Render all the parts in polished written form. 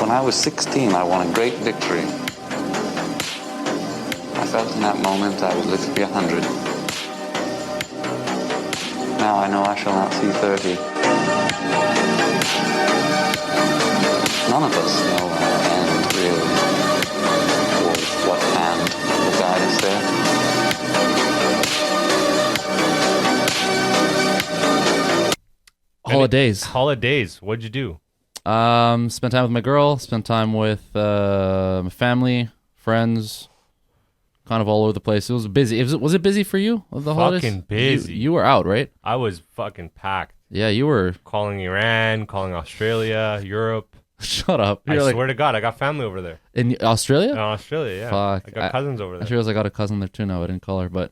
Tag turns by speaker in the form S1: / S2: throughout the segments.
S1: When I was 16, I won a great victory. I felt in that moment I would live to be 100. Now I know I shall not see 30. None of us know our end, really, or what hand will guide us there.
S2: Holidays. What'd you do?
S3: Spent time with my girl. Spent time with my family, friends. Kind of all over the place. It was busy. Was it busy for you? The holidays?
S2: Fucking busy.
S3: You were out, right?
S2: I was fucking packed.
S3: Yeah, you were.
S2: Calling Iran, calling Australia, Europe.
S3: Shut up.
S2: I swear to God, I got family over there.
S3: In Australia?
S2: In Australia, yeah.
S3: Fuck.
S2: I got cousins over there.
S3: I realized I got a cousin there too now. I didn't call her. But,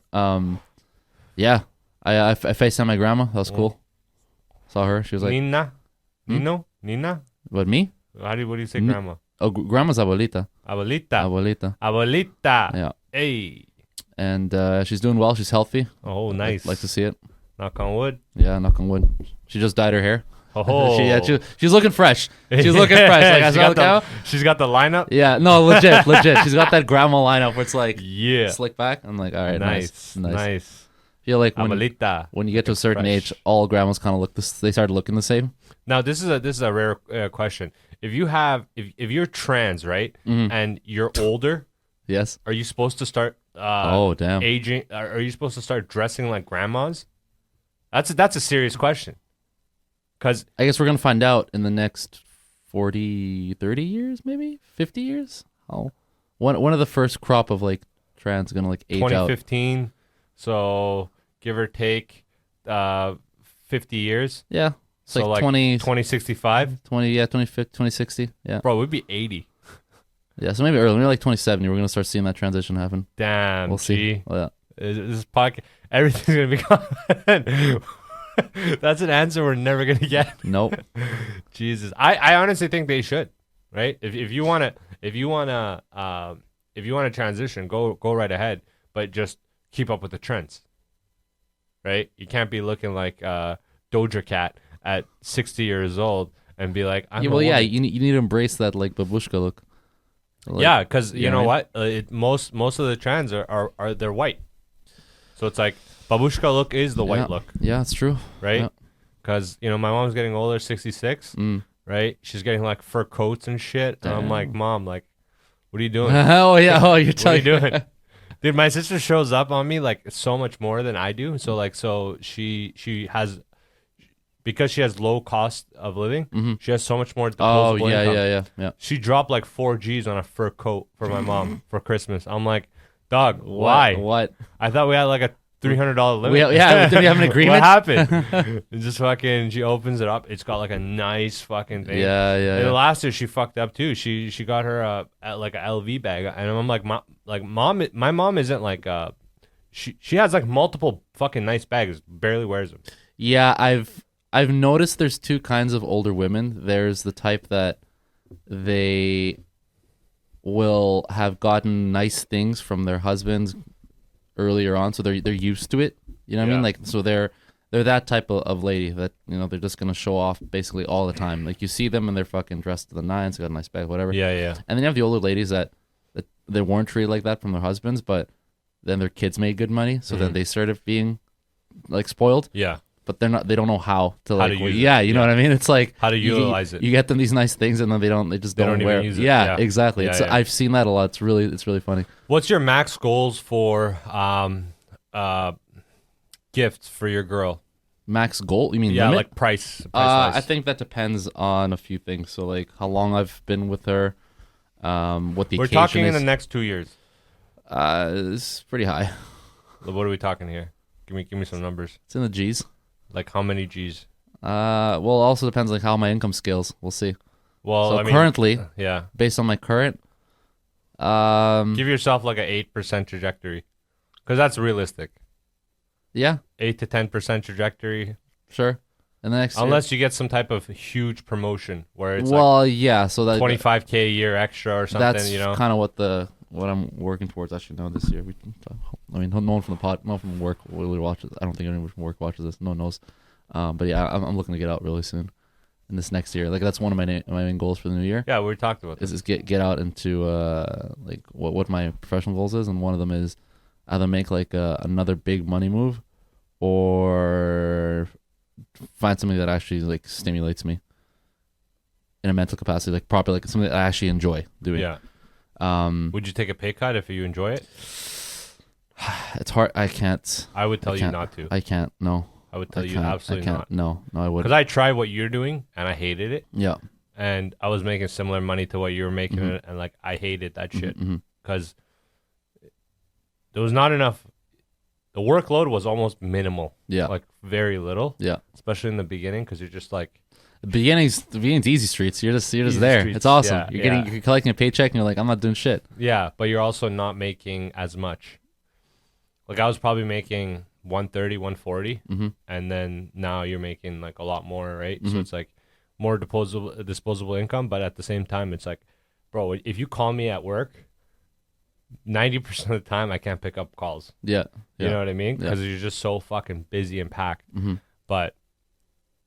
S3: yeah. I FaceTimed my grandma. That was cool. Saw her. She was like...
S2: Nina? Nina?
S3: What, me?
S2: What do you say, grandma?
S3: Oh, grandma's abuelita.
S2: Abuelita.
S3: Yeah.
S2: Hey.
S3: And she's doing well. She's healthy.
S2: Oh, nice.
S3: Like to see it.
S2: Knock on wood.
S3: Yeah, knock on wood. She just dyed her hair.
S2: Oh.
S3: She's looking fresh. She's looking fresh. Like I saw the cow.
S2: She's got the lineup?
S3: Yeah, no, legit. She's got that grandma lineup where it's like
S2: yeah,
S3: slick back. I'm like, all right, nice.
S2: I
S3: feel like
S2: when
S3: you get to a certain age, all grandmas kind of look they started looking the same.
S2: Now this is a rare question. If you're trans, right, and you're older,
S3: yes,
S2: are you supposed to start aging? Are you supposed to start dressing like grandmas? That's a serious question. Because
S3: I guess we're going to find out in the next 40, 30 years, maybe 50 years. One of the first crop of like trans going to like age
S2: 2015, out. So give or take 50 years.
S3: Yeah. It's
S2: so like 2065?
S3: 2060. Yeah.
S2: Bro, we'd be 80.
S3: Yeah, so maybe early. Maybe like 2070, we're going to start seeing that transition happen.
S2: Damn.
S3: We'll see.
S2: Well, yeah. This podcast, everything's going to be gone. That's an answer we're never gonna get.
S3: Nope.
S2: Jesus, I honestly think they should, right? If you wanna transition, go right ahead, but just keep up with the trends, right? You can't be looking like Doja Cat at 60 years old and be like, you
S3: need to embrace that like babushka look.
S2: Like, yeah, because you know what? Most of the trans are they're white, so it's like. Babushka look is the white look.
S3: Yeah, it's true.
S2: Right? Because, my mom's getting older, 66, right? She's getting, like, fur coats and shit. And I'm like, Mom, like, what are you doing?
S3: Oh, yeah. Oh, you're telling
S2: me. What are you doing? Dude, my sister shows up on me, like, so much more than I do. So she has... Because she has low cost of living, she has so much more disposable income.
S3: Yeah.
S2: She dropped, like, 4 Gs on a fur coat for my mom for Christmas. I'm like, dog, why?
S3: What?
S2: I thought we had, like, a $300 limit.
S3: Did we have an agreement?
S2: What happened? Just fucking, she opens it up. It's got like a nice fucking thing.
S3: Yeah.
S2: And last year she fucked up too. She got her like a LV bag, and I'm like, mom, my mom isn't like she has like multiple fucking nice bags, barely wears them.
S3: Yeah, I've noticed there's two kinds of older women. There's the type that they will have gotten nice things from their husbands earlier on, so they're used to it. You know what I mean? Like, so they're that type of lady that, they're just gonna show off basically all the time. Like, you see them and they're fucking dressed to the nines, got a nice bag, whatever.
S2: Yeah.
S3: And then you have the older ladies that they weren't treated like that from their husbands, but then their kids made good money, so then they started being like spoiled.
S2: Yeah.
S3: But they don't know how to like,
S2: use
S3: you know what I mean? It's like
S2: how to utilize it.
S3: You get them these nice things and then they just don't wear
S2: even use it.
S3: Yeah, exactly.
S2: Yeah,
S3: I've seen that a lot. It's really funny.
S2: What's your max goals for gifts for your girl?
S3: Max goal? You mean
S2: limit?
S3: Like
S2: price
S3: I think that depends on a few things. So like how long I've been with her, what the occasion is. We're
S2: talking in the next 2 years.
S3: It's pretty high.
S2: What are we talking here? Give me some numbers.
S3: It's in the G's.
S2: Like how many G's?
S3: Well, it also depends like how my income scales. We'll see.
S2: Well,
S3: so currently,
S2: yeah,
S3: based on my current,
S2: give yourself like an 8% trajectory, because that's realistic.
S3: Yeah,
S2: 8 to 10% trajectory.
S3: Sure. And the next
S2: unless you get some type of huge promotion where it's
S3: so that
S2: $25K a year extra or something.
S3: That's kind of what I'm working towards actually now this year. No one from no one from work really watches. I don't think anyone from work watches this. No one knows. But yeah, I'm looking to get out really soon. in this next year. Like that's one of my my main goals for the new year.
S2: Yeah, we talked about this.
S3: Is get out into like what my professional goals is, and one of them is either make like another big money move, or find something that actually like stimulates me in a mental capacity, like properly, like something that I actually enjoy doing.
S2: Yeah. Would you take a pay cut if you enjoy it?
S3: It's hard. I can't.
S2: I would tell you not to.
S3: I can't. No.
S2: I would tell you absolutely not.
S3: No, I wouldn't.
S2: Because I tried what you're doing and I hated it.
S3: Yeah.
S2: And I was making similar money to what you were making, and like I hated that shit because there was not enough. The workload was almost minimal.
S3: Yeah.
S2: Like very little.
S3: Yeah.
S2: Especially in the beginning, because you're just like.
S3: The beginning's easy streets. You're just
S2: Easy
S3: there.
S2: streets,
S3: It's awesome.
S2: yeah,
S3: You're collecting a paycheck and you're like, I'm not doing shit.
S2: Yeah, but you're also not making as much. Like I was probably making 130, 140, and then now you're making like a lot more, right? So it's like more disposable income, but at the same time, it's like, bro, if you call me at work, 90% of the time I can't pick up calls.
S3: Yeah.
S2: You know what I mean? Because you're just so fucking busy and packed. But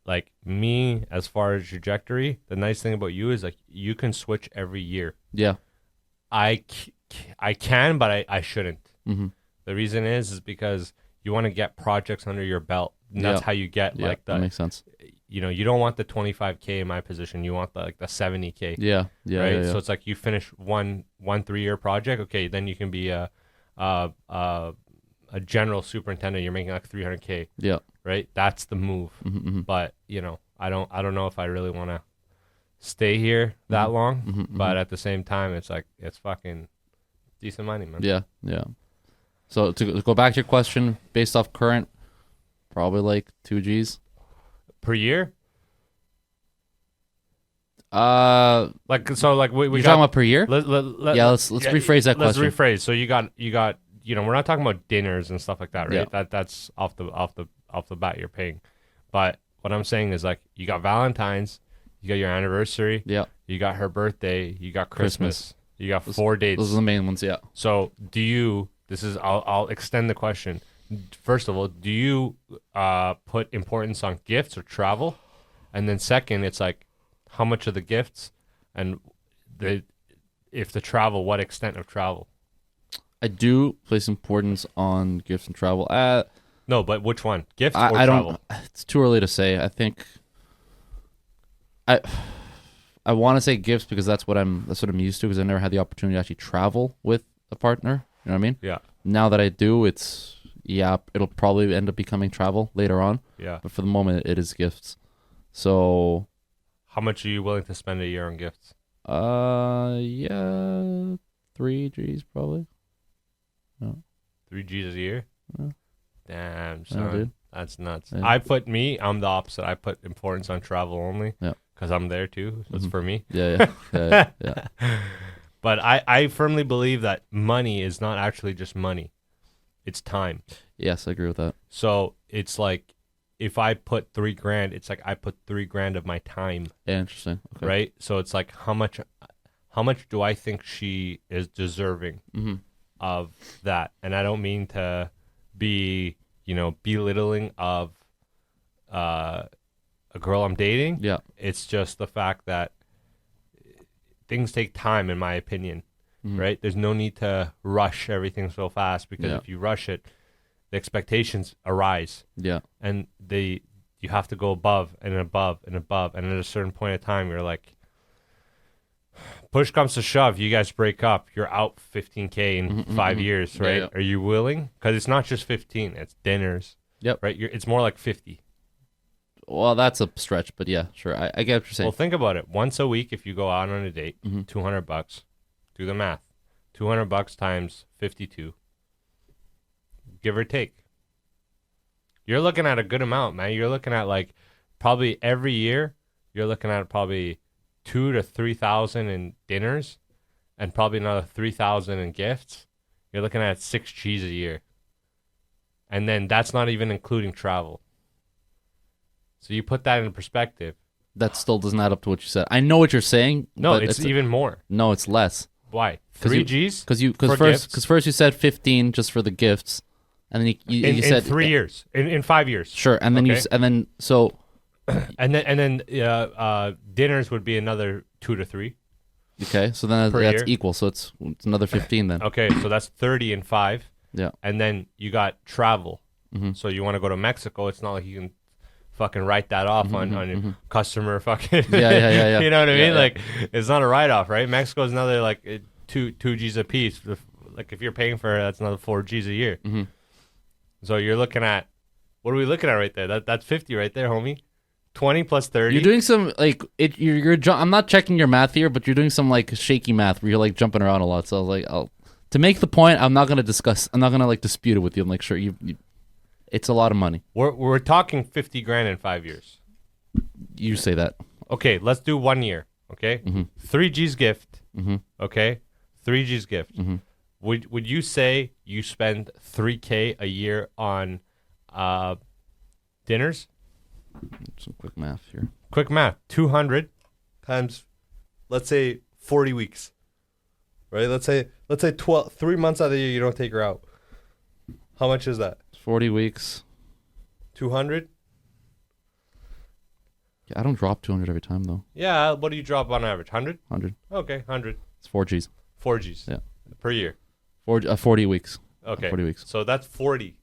S2: like me, as far as trajectory, the nice thing about you is like you can switch every year.
S3: Yeah.
S2: I can, but I shouldn't. The reason is because you want to get projects under your belt. And that's how you get like
S3: that makes sense.
S2: You know, you don't want the 25K in my position. You want the 70K.
S3: Yeah.
S2: Right.
S3: Yeah.
S2: So it's like you finish one 3-year project. Okay, then you can be a general superintendent. You're making like 300K.
S3: Yeah.
S2: Right. That's the move. But you know, I don't know if I really want to stay here that long. But at the same time, it's like it's fucking decent money, man.
S3: Yeah. Yeah. So to go back to your question, based off current, probably like 2 Gs
S2: per year.
S3: Like
S2: so, like we
S3: you're
S2: got,
S3: talking about per year?
S2: Let's
S3: rephrase that question.
S2: Let's rephrase. So you got you know, we're not talking about dinners and stuff like that, right?
S3: Yeah.
S2: That's off the bat you're paying. But what I'm saying is like you got Valentine's, you got your anniversary, you got her birthday, you got Christmas. You got 4 dates.
S3: Those are the main ones, yeah.
S2: So I'll extend the question. First of all, do you put importance on gifts or travel? And then second, it's like how much of the gifts and if the travel, what extent of travel?
S3: I do place importance on gifts and travel.
S2: No, but which one? Gifts or
S3: I
S2: travel?
S3: It's too early to say. I think I want to say gifts because that's what I'm used to, because I never had the opportunity to actually travel with a partner. You know what I mean?
S2: Yeah.
S3: Now that I do, it'll probably end up becoming travel later on.
S2: Yeah.
S3: But for the moment, it is gifts. So,
S2: how much are you willing to spend a year on gifts?
S3: 3 Gs probably. No.
S2: 3 Gs a year?
S3: Yeah.
S2: Damn, son.
S3: Yeah, dude.
S2: That's nuts.
S3: Yeah.
S2: I'm the opposite. I put importance on travel only.
S3: Yeah.
S2: Because I'm there too. That's for me.
S3: Yeah.
S2: But I firmly believe that money is not actually just money. It's time.
S3: Yes, I agree with that.
S2: So it's like if I put $3,000, it's like I put $3,000 of my time.
S3: Yeah, interesting. Okay.
S2: Right? So it's like how much do I think she is deserving of that? And I don't mean to be, belittling of a girl I'm dating.
S3: Yeah.
S2: It's just the fact that things take time, in my opinion, right? There's no need to rush everything so fast, because if you rush it, the expectations arise.
S3: Yeah.
S2: And you have to go above and above and above. And at a certain point of time, you're like, push comes to shove, you guys break up, you're out $15K in 5 years, right?
S3: Yeah.
S2: Are you willing? Because it's not just 15, it's dinners.
S3: Yep.
S2: Right? It's more like 50.
S3: Well, that's a stretch, but yeah, sure. I get what you're saying.
S2: Well, think about it. Once a week, if you go out on a date, $200. Do the math. $200 times 52. Give or take. You're looking at a good amount, man. You're looking at like probably every year, you're looking at probably 2,000 to 3,000 in dinners and probably another 3,000 in gifts. You're looking at 6 Gs a year. And then that's not even including travel. So you put that in perspective.
S3: That still doesn't add up to what you said. I know what you're saying.
S2: No, it's even more.
S3: No, it's less.
S2: Why? 3 Gs?
S3: Because first you said 15 just for the gifts, and then you said
S2: in 3 years, in 5 years.
S3: Sure, and then
S2: okay.
S3: so
S2: And then dinners would be another 2 to 3.
S3: Okay, so then
S2: Per
S3: that's
S2: year?
S3: equal. So it's another 15 then.
S2: Okay, so that's 30 and 5.
S3: Yeah.
S2: And then you got travel.
S3: Mhm.
S2: So you want to go to Mexico? It's not like you can fucking write that off on your customer fucking.
S3: Yeah.
S2: You know what I
S3: Yeah,
S2: mean?
S3: yeah.
S2: Like it's not a write off, right? Mexico is another like two G's a piece. Like if you're paying for it, that's another 4 G's a year.
S3: Mm-hmm.
S2: So you're looking at what are we looking at right there? That's 50 right there, homie. 20 plus 30.
S3: You're doing some like it. I'm not checking your math here, but you're doing some like shaky math where you're like jumping around a lot. So I was like, to make the point, I'm not gonna like dispute it with you. I'm like, sure, you it's a lot of money.
S2: We're talking 50 grand in 5 years.
S3: You say that.
S2: Okay, let's do 1 year. Okay, 3 G's gift. Okay, 3 G's gift. Would you say you spend $3K a year on dinners?
S3: Some quick math here.
S2: Quick math: 200 times, let's say 40 weeks. Right? Let's say 3 months out of the year you don't take her out. How much is that?
S3: 40 weeks.
S2: 200.
S3: Yeah, I don't drop 200 every time though.
S2: Yeah. What do you drop on average? 100.
S3: 100.
S2: Okay, 100.
S3: It's 4 G's.
S2: 4 G's.
S3: Yeah.
S2: Per year.
S3: 40 weeks.
S2: Okay.
S3: 40 weeks.
S2: So that's 40.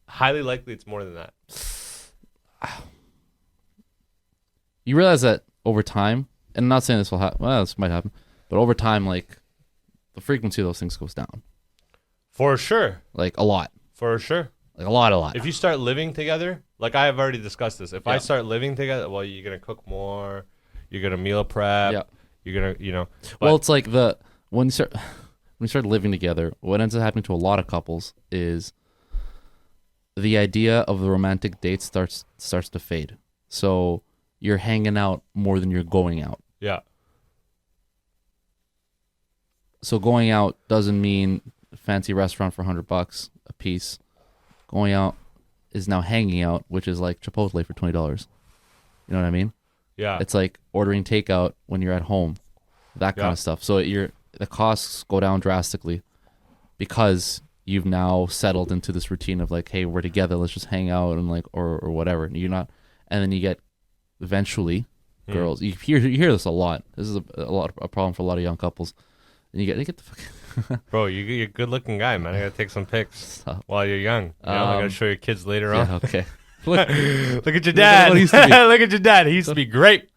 S2: Highly likely it's more than that.
S3: You realize that over time, and I'm not saying this will happen. Well, this might happen, but over time, like the frequency of those things goes down,
S2: For sure.
S3: like a lot,
S2: For sure.
S3: like a lot.
S2: If you start living together, like I have already discussed this. If I
S3: Yeah.
S2: start living together, well, you're going to cook more. You're going to meal prep.
S3: Yeah.
S2: You're going to, you know.
S3: Well, it's like when you start living together, what ends up happening to a lot of couples is the idea of the romantic date starts to fade. So you're hanging out more than you're going out.
S2: Yeah.
S3: So going out doesn't mean a fancy restaurant for $100 a piece. Going out is now hanging out, which is like Chipotle for $20. You know what I mean?
S2: Yeah.
S3: It's like ordering takeout when you're at home, that kind
S2: Yeah.
S3: of stuff. So the costs go down drastically because you've now settled into this routine of like, hey, we're together, let's just hang out and like or whatever. And you're not, and then you get eventually girls. You hear this a lot. This is a problem for a lot of young couples. And you get the fuck.
S2: Bro, you're a good looking guy, man. I got to take some pics
S3: Stop.
S2: while you're young. You know, I got to show your kids later on.
S3: Yeah, okay. Look,
S2: Look at your dad.
S3: what he used to be.
S2: Look at your dad. He used to be great.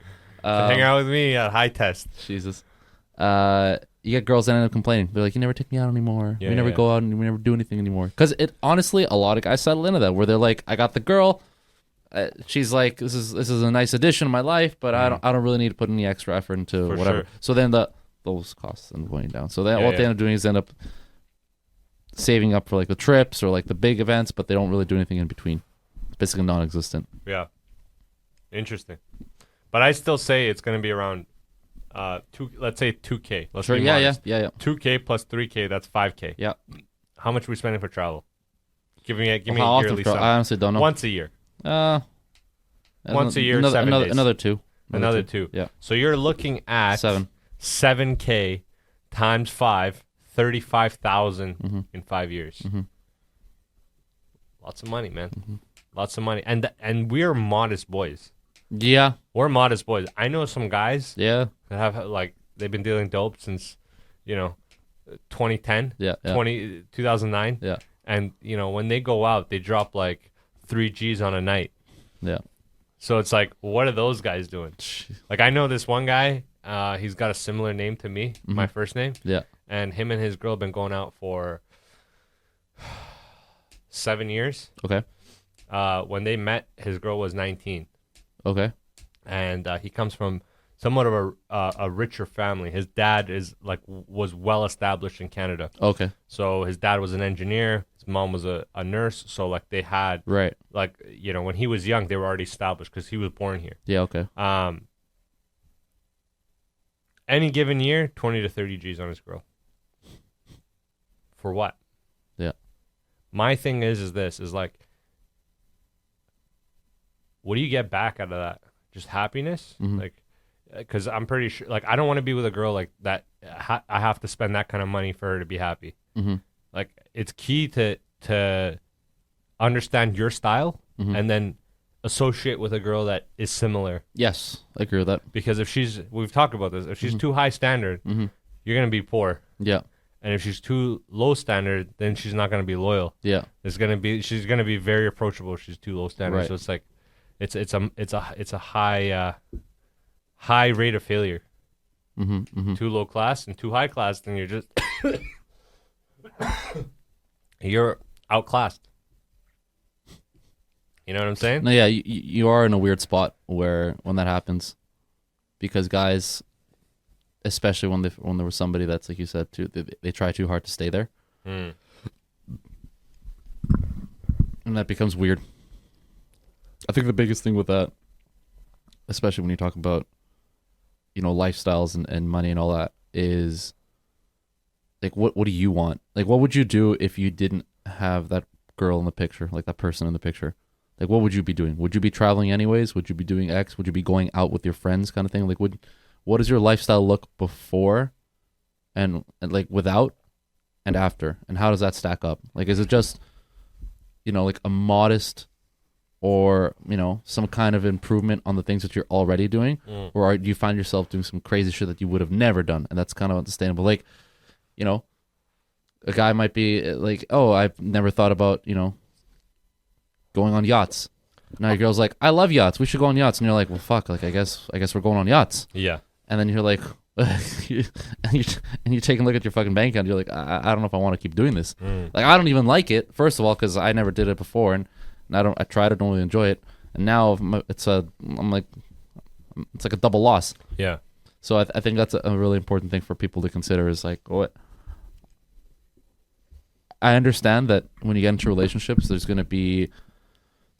S2: To hang out with me at high test.
S3: Jesus. You get girls that end up complaining. They're like, you never take me out anymore.
S2: Yeah,
S3: we never
S2: yeah.
S3: go out and we never do anything anymore. Because it honestly, a lot of guys settle into that where they're like, I got the girl. She's like, this is a nice addition to my life, but I don't really need to put any extra effort into
S2: For
S3: whatever.
S2: sure.
S3: So then those costs end up going down. So then
S2: Yeah,
S3: what they
S2: yeah.
S3: end up doing is end up saving up for like the trips or like the big events, but they don't really do anything in between. It's basically non-existent.
S2: Yeah. Interesting. But I still say it's going to be around let's say 2K. Let's
S3: Sure.
S2: be
S3: Yeah.
S2: modest. 2K plus 3K, that's 5K.
S3: Yeah.
S2: How much are we spending for travel? Give me
S3: How
S2: a
S3: often?
S2: yearly
S3: I
S2: sum.
S3: honestly don't know.
S2: Once a year. Once a year,
S3: another,
S2: 7 days.
S3: Another two.
S2: Another two.
S3: Yeah.
S2: So you're looking at 7K times 5, 35,000 in 5 years. Lots of money, man. Lots of money. And we're modest boys.
S3: Yeah.
S2: We're modest boys. I know some guys
S3: Yeah.
S2: that have like they've been dealing dope since, 2010,
S3: Yeah.
S2: 2009.
S3: Yeah.
S2: And when they go out, they drop like 3 G's on a night.
S3: Yeah.
S2: So it's like, what are those guys doing? Like I know this one guy, he's got a similar name to me, my first name.
S3: Yeah.
S2: And him and his girl have been going out for 7 years.
S3: Okay.
S2: When they met, his girl was 19.
S3: Okay.
S2: And he comes from somewhat of a richer family. His dad was well established in Canada.
S3: Okay.
S2: So his dad was an engineer. His mom was a nurse. So like they had
S3: Right.
S2: when he was young, they were already established because he was born here.
S3: Yeah. Okay.
S2: Any given year, 20 to 30 G's on his girl. For what?
S3: Yeah.
S2: My thing is like, what do you get back out of that? Just happiness? Like, because I'm pretty sure, like, I don't want to be with a girl like that. I have to spend that kind of money for her to be happy. Like, it's key to understand your style and then associate with a girl that is similar.
S3: Yes, I agree with that.
S2: Because we've talked about this. If she's too high standard, you're gonna be poor.
S3: Yeah.
S2: And if she's too low standard, then she's not gonna be loyal.
S3: Yeah.
S2: She's gonna be very approachable if she's too low standard.
S3: Right.
S2: So it's like, it's a high rate of failure. Too low class and too high class, then you're just you're outclassed. You know what I'm saying?
S3: No, yeah, you are in a weird spot when that happens, because guys, especially when there was somebody that's like you said too, they try too hard to stay there, and that becomes weird. I think the biggest thing with that, especially when you talk about, lifestyles and money and all that, is like what do you want? Like, what would you do if you didn't have that girl in the picture, like that person in the picture? Like, what would you be doing? Would you be traveling anyways? Would you be doing X? Would you be going out with your friends, kind of thing? Like, what does your lifestyle look before, and like without, and after, and how does that stack up? Like, is it just, like a modest, or some kind of improvement on the things that you're already doing, or do you find yourself doing some crazy shit that you would have never done, and that's kind of unsustainable? Like, a guy might be like, oh, I've never thought about going on yachts. Now your girl's like, I love yachts. We should go on yachts. And you're like, well, fuck. Like, I guess we're going on yachts.
S2: Yeah.
S3: And then you're like, and you take a look at your fucking bank account. You're like, I don't know if I want to keep doing this. Like, I don't even like it. First of all, because I never did it before, and I tried. I don't really enjoy it. And now it's like a double loss.
S2: Yeah.
S3: So I think that's a really important thing for people to consider. Is like, what? I understand that when you get into relationships, there's going to be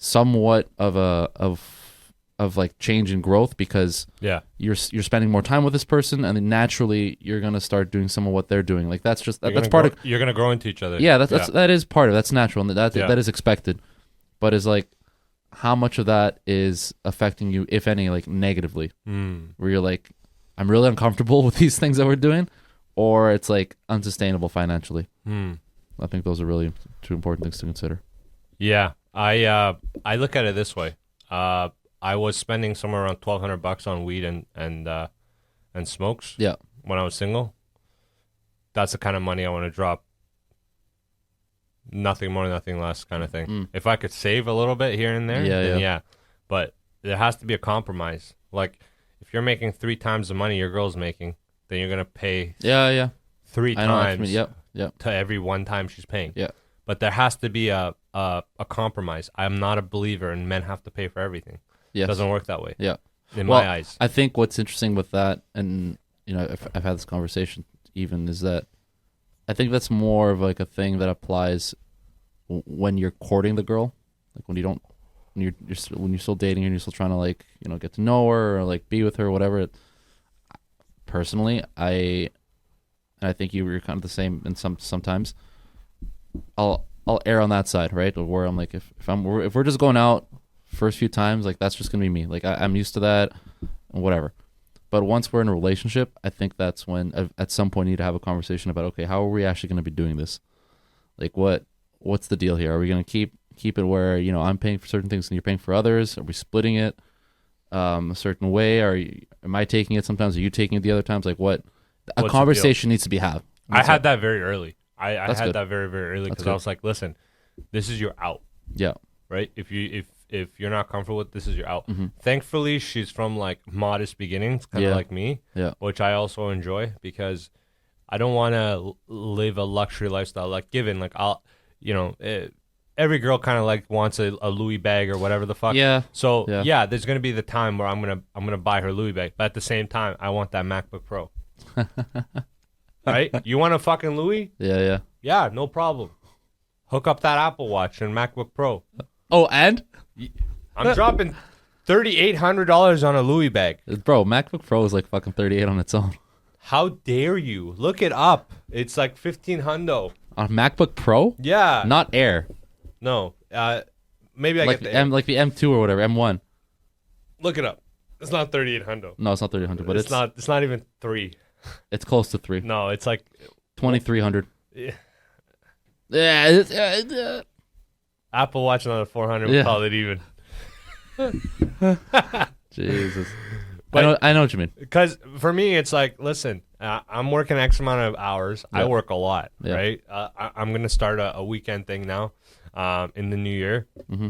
S3: somewhat of like change and growth, because you're spending more time with this person, and then naturally you're gonna start doing some of what they're doing. Like, that's just that's part of
S2: you're gonna grow into each other.
S3: Yeah, that is part of that's natural, and that is expected. But it's like, how much of that is affecting you, if any, like negatively, where you're like, I'm really uncomfortable with these things that we're doing, or it's like unsustainable financially. I think those are really two important things to consider.
S2: Yeah. I look at it this way. I was spending somewhere around $1,200 on weed and smokes.
S3: Yeah.
S2: When I was single. That's the kind of money I want to drop. Nothing more, nothing less, kind of thing. If I could save a little bit here and there, then yeah. But there has to be a compromise. Like, if you're making 3 times the money your girl's making, then you're gonna pay 3 times to every 1 time she's paying.
S3: Yeah.
S2: But there has to be a compromise. I'm not a believer in men have to pay for everything. Yes. It doesn't work that way.
S3: Yeah.
S2: In my eyes.
S3: I think what's interesting with that, and I've had this conversation even, is that I think that's more of like a thing that applies when you're courting the girl, like when you're still dating her and you're still trying to like get to know her or like be with her or whatever. Personally, I think you're kind of the same. And sometimes I'll err on that side, right? Where I'm like, if we're just going out first few times, like that's just gonna be me. Like I'm used to that, and whatever. But once we're in a relationship, I think that's when at some point you need to have a conversation about, okay, how are we actually going to be doing this? Like, what's the deal here? Are we going to keep it where I'm paying for certain things and you're paying for others? Are we splitting it a certain way? Am I taking it sometimes? Are you taking it the other times? Like, what? A conversation needs to be had.
S2: I had that very early. I had that very, very early, because I was like, listen, this is your out.
S3: Yeah.
S2: Right? If you're not comfortable with this, is your out. Thankfully, she's from like modest beginnings, kind of like me, which I also enjoy, because I don't want to live a luxury lifestyle. Like, given like every girl kind of like wants a Louis bag or whatever the fuck.
S3: Yeah.
S2: So there's gonna be the time where I'm gonna buy her Louis bag, but at the same time, I want that MacBook Pro. Right? You want a fucking Louis?
S3: Yeah.
S2: Yeah, no problem. Hook up that Apple Watch and MacBook Pro.
S3: Oh, and
S2: I'm dropping $3,800 on a Louis bag.
S3: Bro, MacBook Pro is like fucking 38 on its own.
S2: How dare you? Look it up. It's like 15 hundo.
S3: On MacBook Pro?
S2: Yeah.
S3: Not Air.
S2: No. Maybe I
S3: like
S2: get the
S3: like the M2 or whatever, M1.
S2: Look it up. It's not 38 hundo.
S3: No, it's not 3800, but
S2: it's not even 3.
S3: It's close to 3.
S2: No, it's like
S3: 2300.
S2: Yeah.
S3: Yeah.
S2: Apple Watch on a 400 would call it even.
S3: Jesus.
S2: But-
S3: I know what you mean.
S2: Because for me, it's like, listen, I'm working X amount of hours. I
S3: Yeah.
S2: work a lot,
S3: Yeah.
S2: right? I'm going to start a weekend thing now in the new year.
S3: Mm-hmm.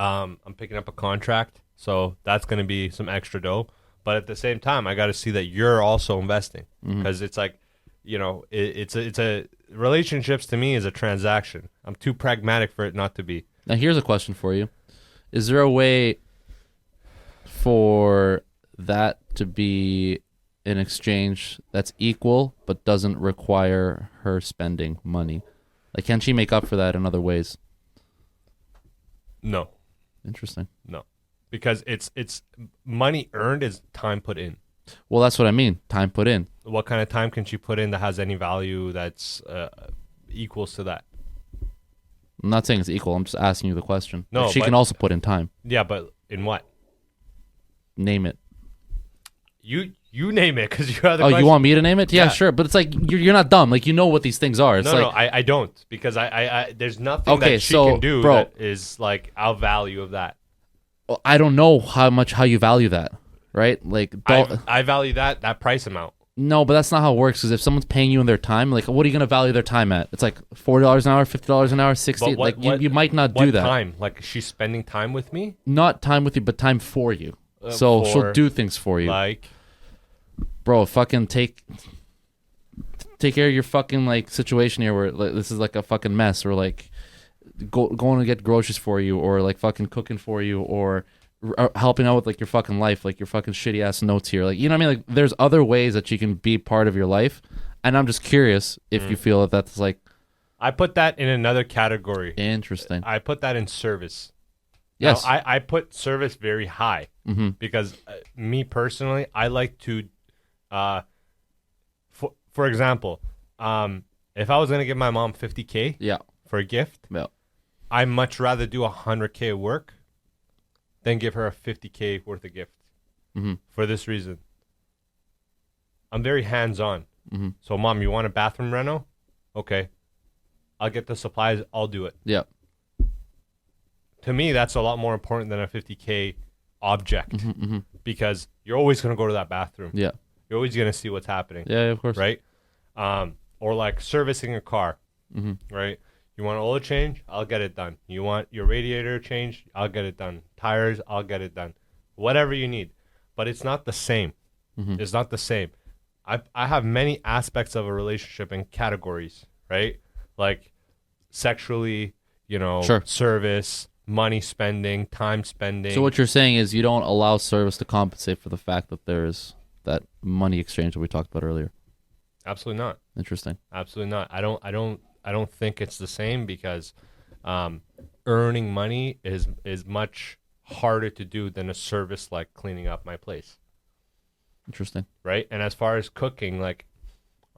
S2: I'm picking up a contract, so that's going to be some extra dough. But at the same time, I got to see that you're also investing because it's like, you know, it's a relationships to me is a transaction. I'm too pragmatic for it not to be.
S3: Now, here's a question for you. Is there a way for that to be an exchange that's equal but doesn't require her spending money? Like, can she make up for that in other ways?
S2: No,
S3: Interesting.
S2: no, because it's money earned is time put in.
S3: Well, that's what I mean. Time put in.
S2: What kind of time can she put in that has any value that's equals to that?
S3: I'm not saying it's equal. I'm just asking you the question.
S2: No,
S3: Like, she
S2: but-
S3: can also put in time.
S2: Yeah, but in what?
S3: Name it.
S2: You name it because you have the
S3: Oh,
S2: question.
S3: you want me to name it? Yeah,
S2: Yeah.
S3: sure. But it's like you're not dumb. Like, you know what these things are. It's
S2: No,
S3: like,
S2: I don't because I there's nothing
S3: Okay,
S2: that she
S3: so,
S2: can do
S3: bro-
S2: that is like our value of that.
S3: well, I don't know how you value that, right? Like,
S2: I value that price amount.
S3: no, but that's not how it works. Because if someone's paying you in their time, like, what are you going to value their time at? It's like $40 an hour, $50 an hour, 60.
S2: But
S3: Like, you might not
S2: what
S3: do that.
S2: time? Like she's spending time with me.
S3: Not time with you, but time for you. So she'll
S2: for,
S3: do things for you,
S2: Like
S3: bro. Fucking take care of your fucking like situation here, where like, this is like a fucking mess, or like going to get groceries for you, or like fucking cooking for you, or helping out with like your fucking life, like your fucking shitty ass notes here, like, you know what I mean? Like, there's other ways that you can be part of your life, and I'm just curious if you feel that that's like
S2: I put that in another category.
S3: interesting.
S2: I put that in service.
S3: Yes.
S2: Now, I put service very high
S3: Mm-hmm.
S2: because me personally, I like to, for example, if I was gonna give my mom $50K
S3: Yeah.
S2: for a gift,
S3: Yeah.
S2: I'd much rather do $100K of work than give her a $50K worth of gift.
S3: Mm-hmm.
S2: For this reason, I'm very hands-on.
S3: Mm-hmm.
S2: So, mom, you want a bathroom reno? Okay, I'll get the supplies. I'll do it.
S3: Yeah.
S2: To me, that's a lot more important than a $50K object
S3: Mm-hmm.
S2: because you're always going to go to that bathroom.
S3: Yeah.
S2: You're always going to see what's happening,
S3: Yeah. Of course.
S2: right? Or like servicing a car,
S3: Mm-hmm.
S2: right? You want an oil change? I'll get it done. You want your radiator changed? I'll get it done. Tires? I'll get it done. Whatever you need. But it's not the same.
S3: Mhm.
S2: It's not the same. I have many aspects of a relationship in categories, right? Like sexually, you know,
S3: Sure.
S2: service, money spending, time spending.
S3: So what you're saying is you don't allow service to compensate for the fact that there's that money exchange that we talked about earlier.
S2: Absolutely not.
S3: Interesting.
S2: Absolutely not. I don't think it's the same because earning money is much harder to do than a service like cleaning up my place,
S3: Interesting.
S2: right? And as far as cooking, like,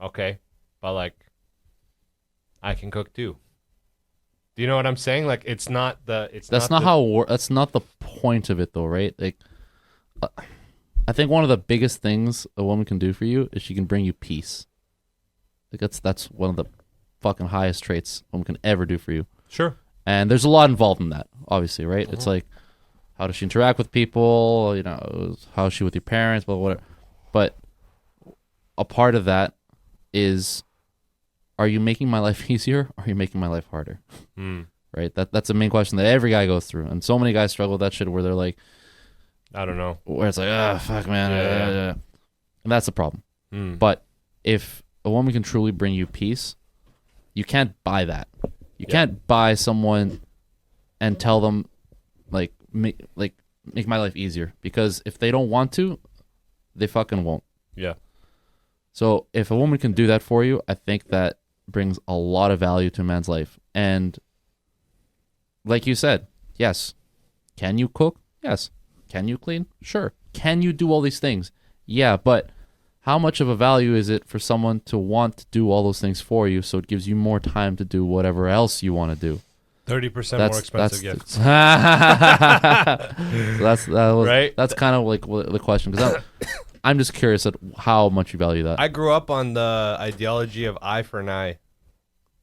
S2: okay, but like, I can cook too. Do you know what I'm saying? Like, it's not the. It's
S3: That's not
S2: the-
S3: how it works. That's not the point of it, though, right? Like, I think one of the biggest things a woman can do for you is she can bring you peace. Like, that's one of the fucking highest traits a woman can ever do for you.
S2: Sure.
S3: And there's a lot involved in that, obviously, right? It's like, how does she interact with people? You know, how is she with your parents? But whatever. But a part of that is, are you making my life easier? Or are you making my life harder? Right. That's the main question that every guy goes through, and so many guys struggle with that shit where they're like,
S2: I don't know.
S3: where it's like, ah, fuck, man,
S2: Yeah.
S3: and that's the problem. But if a woman can truly bring you peace, you can't buy that. You can't buy someone and tell them like make my life easier, because if they don't want to, they fucking won't.
S2: Yeah.
S3: So if a woman can do that for you, I think that brings a lot of value to a man's life. And like you said, yes. Can you cook? Yes. Can you clean? Sure. Can you do all these things? Yeah, but how much of a value is it for someone to want to do all those things for you, so it gives you more time to do whatever else you want to do?
S2: 30% more expensive gifts. Right?
S3: That's kind of like the question, because I'm just curious at how much you value that.
S2: I grew up on the ideology of eye for an eye.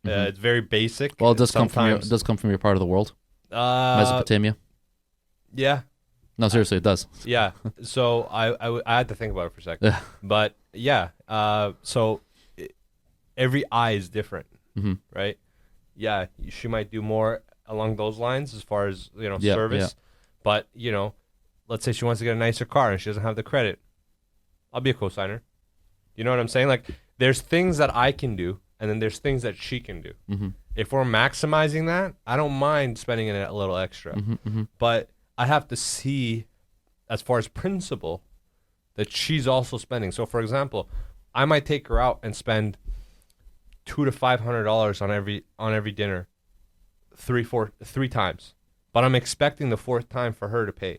S2: It's very basic.
S3: Well, it does come
S2: Sometimes-
S3: from your part of the world,
S2: Uh,
S3: Mesopotamia.
S2: Yeah,
S3: No, seriously, it does.
S2: Yeah. So I had to think about it for a second.
S3: Yeah.
S2: But yeah. So every eye is different, right? Yeah. She might do more along those lines as far as service.
S3: Yeah.
S2: But let's say she wants to get a nicer car and she doesn't have the credit. I'll be a co-signer. You know what I'm saying? Like, there's things that I can do, and then there's things that she can do. If we're maximizing that, I don't mind spending it a little extra. But I have to see, as far as principle, that she's also spending. So, for example, I might take her out and spend $200 to $500 on every dinner, three times. But I'm expecting the fourth time for her to pay.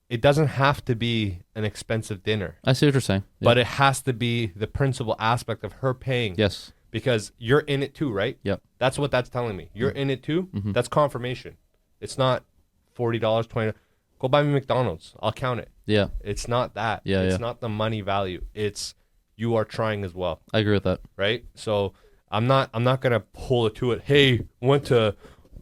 S2: It doesn't have to be an expensive dinner.
S3: I see what you're saying. Yeah.
S2: But it has to be the principal aspect of her paying.
S3: Yes.
S2: Because you're in it too, right?
S3: Yep.
S2: That's what that's telling me. You're in it too. That's confirmation. It's not $40, $20. Go buy me McDonald's. I'll count it.
S3: Yeah.
S2: It's not that.
S3: Yeah,
S2: it's
S3: yeah.
S2: not the money value. It's you are trying as well.
S3: I agree with that.
S2: Right? So I'm not gonna pull it to it. Hey, went to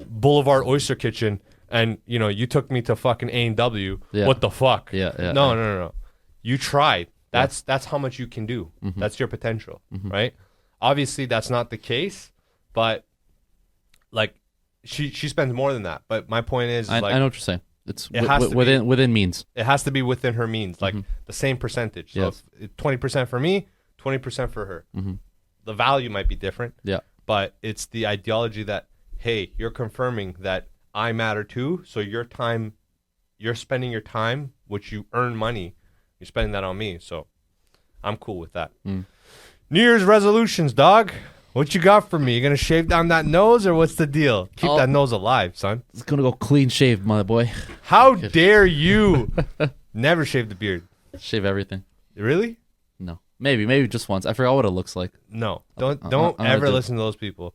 S2: Boulevard Oyster Kitchen and you took me to fucking A&W.
S3: Yeah.
S2: What the fuck?
S3: Yeah.
S2: No. You tried. That's how much you can do. That's your potential, right? Obviously, that's not the case, but like she spends more than that. But my point is,
S3: I know what you're saying. It's
S2: it has to
S3: within means.
S2: It has to be within her means, like the same percentage. So
S3: Yes.
S2: 20% for me, 20% for her. The value might be different.
S3: Yeah.
S2: But it's the ideology that, hey, you're confirming that I matter too. So you're spending your time, which you earn money. You're spending that on me. So I'm cool with that. New Year's resolutions, dog. What you got for me? You gonna shave down that nose or what's the deal? Keep that nose alive, son.
S3: It's gonna go clean shaved, my boy.
S2: How dare you? Never shave the beard.
S3: Shave everything.
S2: Really?
S3: No. Maybe just once. I forgot what it looks like.
S2: No. Don't
S3: I'm
S2: ever
S3: gonna
S2: listen to those people.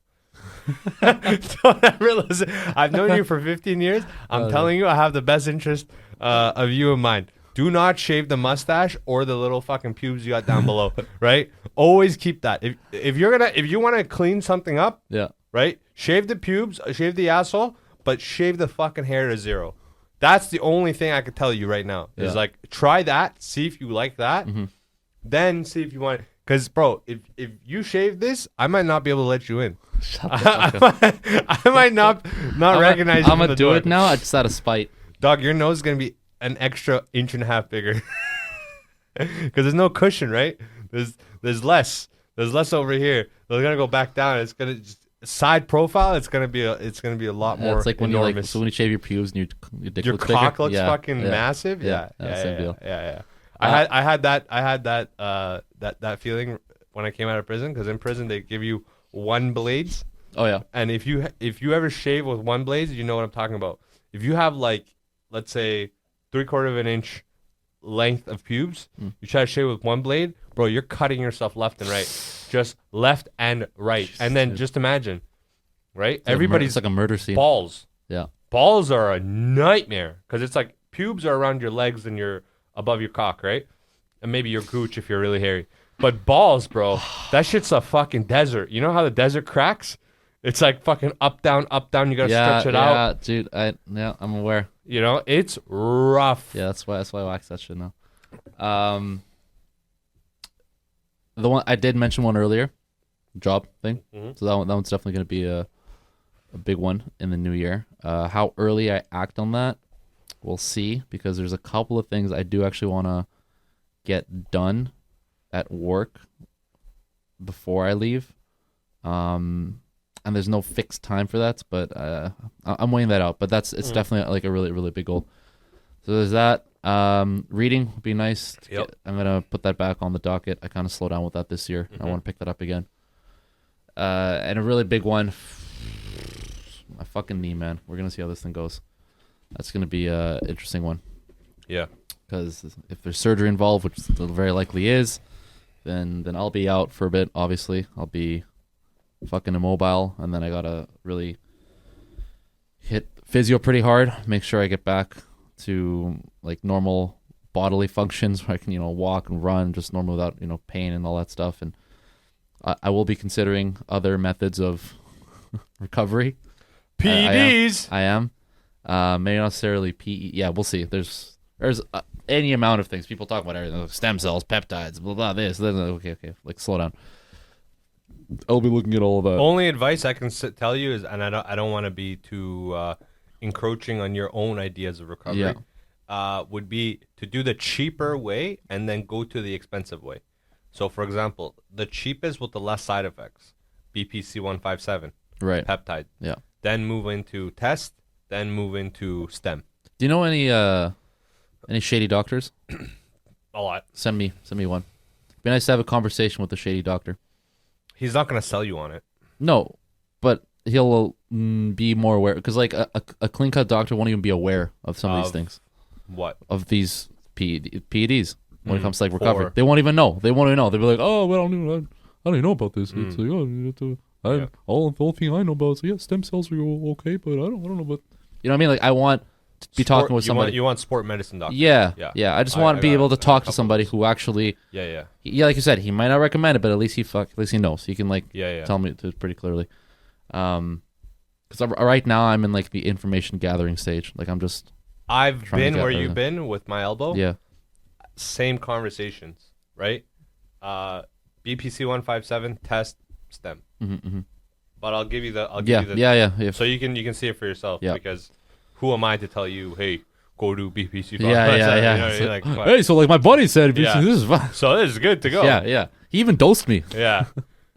S2: Don't ever listen. I've known you for 15 years. I'm telling you, I have the best interest of you in mind. Do not shave the mustache or the little fucking pubes you got down below, right? Always keep that. If you want to clean something up,
S3: Yeah.
S2: right? Shave the pubes, shave the asshole, but shave the fucking hair to zero. That's the only thing I could tell you right now. Is
S3: Yeah.
S2: like, try that, see if you like that, then see if you want. Because, bro, if you shave this, I might not be able to let you in.
S3: Shut the fuck up.
S2: I might not recognize you.
S3: I'm
S2: from
S3: gonna
S2: the
S3: do
S2: door.
S3: it now. Just out of spite.
S2: Dog, your nose is gonna be an extra 1.5 inches bigger. Because there's no cushion, right? There's less. There's less over here. They're gonna go back down. It's gonna side profile. It's gonna be a lot more.
S3: It's like when
S2: enormous.
S3: when you shave your pubes and your dick
S2: Your
S3: looks
S2: cock
S3: bigger.
S2: looks fucking massive. Yeah.
S3: Same deal.
S2: Yeah. I had that feeling when I came out of prison, because in prison they give you one blades,
S3: Oh yeah.
S2: and if you ever shave with one blade, you know what I'm talking about. If you have, like, let's say 3/4 of an inch length of pubes, you try to shave with one blade, bro, you're cutting yourself left and right, just left and right. And then just imagine, right? Everybody's
S3: It's like a murder scene.
S2: balls.
S3: Yeah.
S2: Balls are a nightmare because it's like pubes are around your legs and you're above your cock, right? And maybe your gooch if you're really hairy. But balls, bro, that shit's a fucking desert. You know how the desert cracks? It's like fucking up, down, up, down. You gotta stretch it out.
S3: Dude. I'm aware.
S2: You know, it's rough.
S3: Yeah, that's why I wax that shit now. The one I did mention one earlier, job thing. So that one's definitely gonna be a big one in the new year. How early I act on that, we'll see, because there's a couple of things I do actually want to get done at work before I leave. And there's no fixed time for that, but I'm weighing that out. But it's definitely like a really, really big goal. So there's that. Reading would be nice. I'm gonna put that back on the docket. I kind of slowed down with that this year. I want to pick that up again. And a really big one, my fucking knee, man. We're gonna see how this thing goes. That's gonna be a interesting one.
S2: Yeah.
S3: Because if there's surgery involved, which there very likely is, then I'll be out for a bit. Obviously, I'll be fucking immobile, and then I gotta really hit physio pretty hard. Make sure I get back to like normal bodily functions where I can walk and run just normal without pain and all that stuff. And I will be considering other methods of recovery.
S2: PEDs.
S3: I am. Maybe not necessarily PE. Yeah, we'll see. There's any amount of things. People talk about everything. Like stem cells, peptides, blah, blah, this. Okay. Like, slow down. I'll be looking at all of that.
S2: Only advice I can tell you is, and I don't want to be too encroaching on your own ideas of recovery, would be to do the cheaper way and then go to the expensive way. So, for example, the cheapest with the less side effects, BPC 157,
S3: right?
S2: Peptide.
S3: Yeah.
S2: Then move into test. Then move into stem.
S3: Do you know any shady doctors?
S2: A lot.
S3: Send me one. Be nice to have a conversation with a shady doctor.
S2: He's not going to sell you on it.
S3: No, but he'll be more aware, because like a clean cut doctor won't even be aware of some of these things.
S2: What?
S3: Of these PEDs when it comes to like recovery. They won't even know. They'll be like, oh, well, I don't even know about this. It's like, oh, you have to, all the thing I know about is stem cells are okay, but I don't know about. You know what I mean? Like, I want to be talking with somebody.
S2: You want sport medicine doctor.
S3: Yeah. I just want to be able to talk to somebody who actually.
S2: Yeah.
S3: Like you said, he might not recommend it, but at least he knows. He can like tell me it pretty clearly. Because right now I'm in like the information gathering stage. Like
S2: I've been where you've been with my elbow.
S3: Yeah.
S2: Same conversations, right? BPC 157 test stem.
S3: Mm-hmm.
S2: But I'll give you the
S3: yeah.
S2: So you can see it for yourself.
S3: Yeah.
S2: Because who am I to tell you, hey, go do BPC 157?
S3: Yeah.
S2: You know, like,
S3: hey, so like my buddy said, this is fine.
S2: So this is good to go.
S3: Yeah. He even dosed me.
S2: Yeah.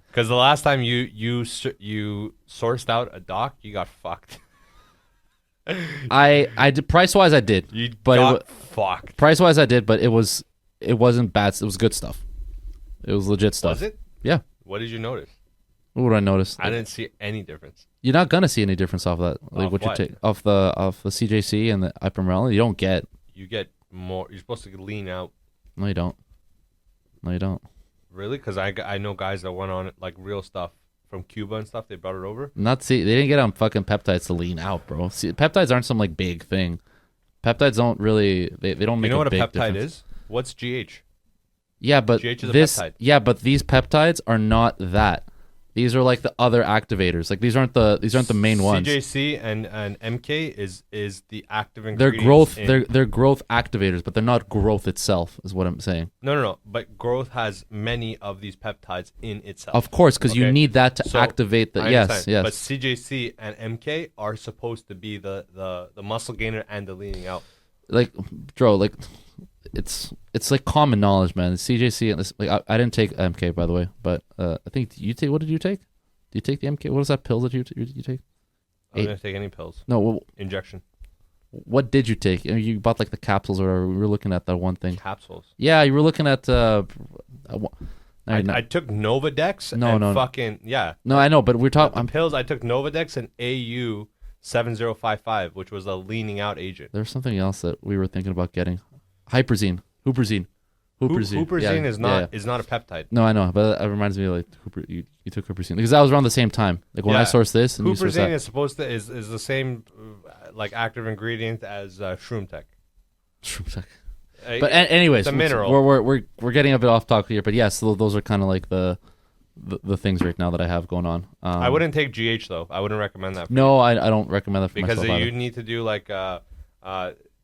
S2: Because the last time you sourced out a doc, you got fucked.
S3: I did price wise. I did.
S2: You got fucked.
S3: Price wise, I did, but it wasn't bad. It was good stuff. It was legit stuff.
S2: Was it?
S3: Yeah.
S2: What did you notice?
S3: What did I notice?
S2: I didn't see any difference.
S3: You're not gonna see any difference off that. Like
S2: Off
S3: what you
S2: what?
S3: take off the CJC and the ipamorelin. You don't get.
S2: You get more. You're supposed to lean out.
S3: No, you don't.
S2: Really? Because I know guys that went on it like real stuff from Cuba and stuff. They brought it over.
S3: They didn't get on fucking peptides to lean out, bro. See, peptides aren't some like big thing. Peptides don't really. They don't make.
S2: You know what a
S3: big
S2: peptide
S3: difference.
S2: is? What's GH?
S3: Yeah, but
S2: GH is a peptide.
S3: Yeah, but these peptides are not that. These are like the other activators. Like these aren't the main ones.
S2: CJC and MK is the active
S3: They're
S2: ingredients.
S3: they're growth activators, but they're not growth itself, is what I'm saying.
S2: No. But growth has many of these peptides in itself.
S3: Of course, because you need that to
S2: So,
S3: activate the.
S2: I
S3: Yes.
S2: understand. But CJC and MK are supposed to be the muscle gainer and the leaning out.
S3: Like, bro, like it's like common knowledge, man. The CJC and this, like I didn't take MK, by the way, but I think you take. What did you take? Do you take the MK? What is that pill that you take?
S2: I didn't take any pills.
S3: No, well,
S2: Injection.
S3: what did you take? You bought like the capsules, or we were looking at that one thing.
S2: Capsules.
S3: Yeah, you were looking at.
S2: I took Novadex.
S3: No.
S2: Fucking yeah.
S3: No, I know, but we're talking.
S2: Pills. I took Novadex and AU 7055, which was a leaning out agent.
S3: There's something else that we were thinking about getting. Huperzine.
S2: Huperzine is not a peptide.
S3: No, I know, but that reminds me of like you took Huperzine because that was around the same time. Like when I sourced this, and you sourced that.
S2: Huperzine is supposed to is the same like active ingredient as Shroomtech.
S3: But anyways,
S2: it's a mineral.
S3: We're getting a bit off topic here, but yes, those are kind of like the things right now that I have going on.
S2: I wouldn't take GH though. I wouldn't recommend that.
S3: No, I don't recommend that for
S2: because
S3: myself
S2: you need to do like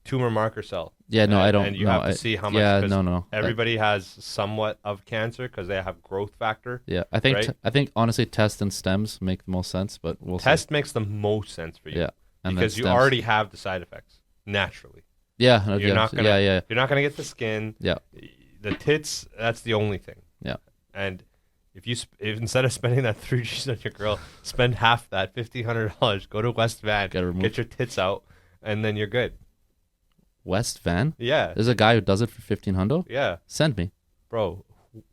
S2: tumor marker cell.
S3: Yeah, no, I don't.
S2: And you have to see how much.
S3: Yeah, no.
S2: Everybody has somewhat of cancer because they have growth factor.
S3: Yeah, I think
S2: right?
S3: I think honestly, test and stems make the most sense, but we'll
S2: test
S3: see.
S2: makes the most sense for you.
S3: Yeah, and
S2: because you already have the side effects naturally.
S3: Yeah,
S2: you're not gonna.
S3: Yeah.
S2: You're not gonna get the skin.
S3: Yeah,
S2: the tits. That's the only thing.
S3: Yeah,
S2: and if instead of spending that $3,000 on your girl, spend half that $1,500. Go to West Van, get your tits out, and then you're good.
S3: West Van?
S2: Yeah.
S3: There's a guy who does it for $1,500?
S2: Yeah.
S3: Send me.
S2: Bro,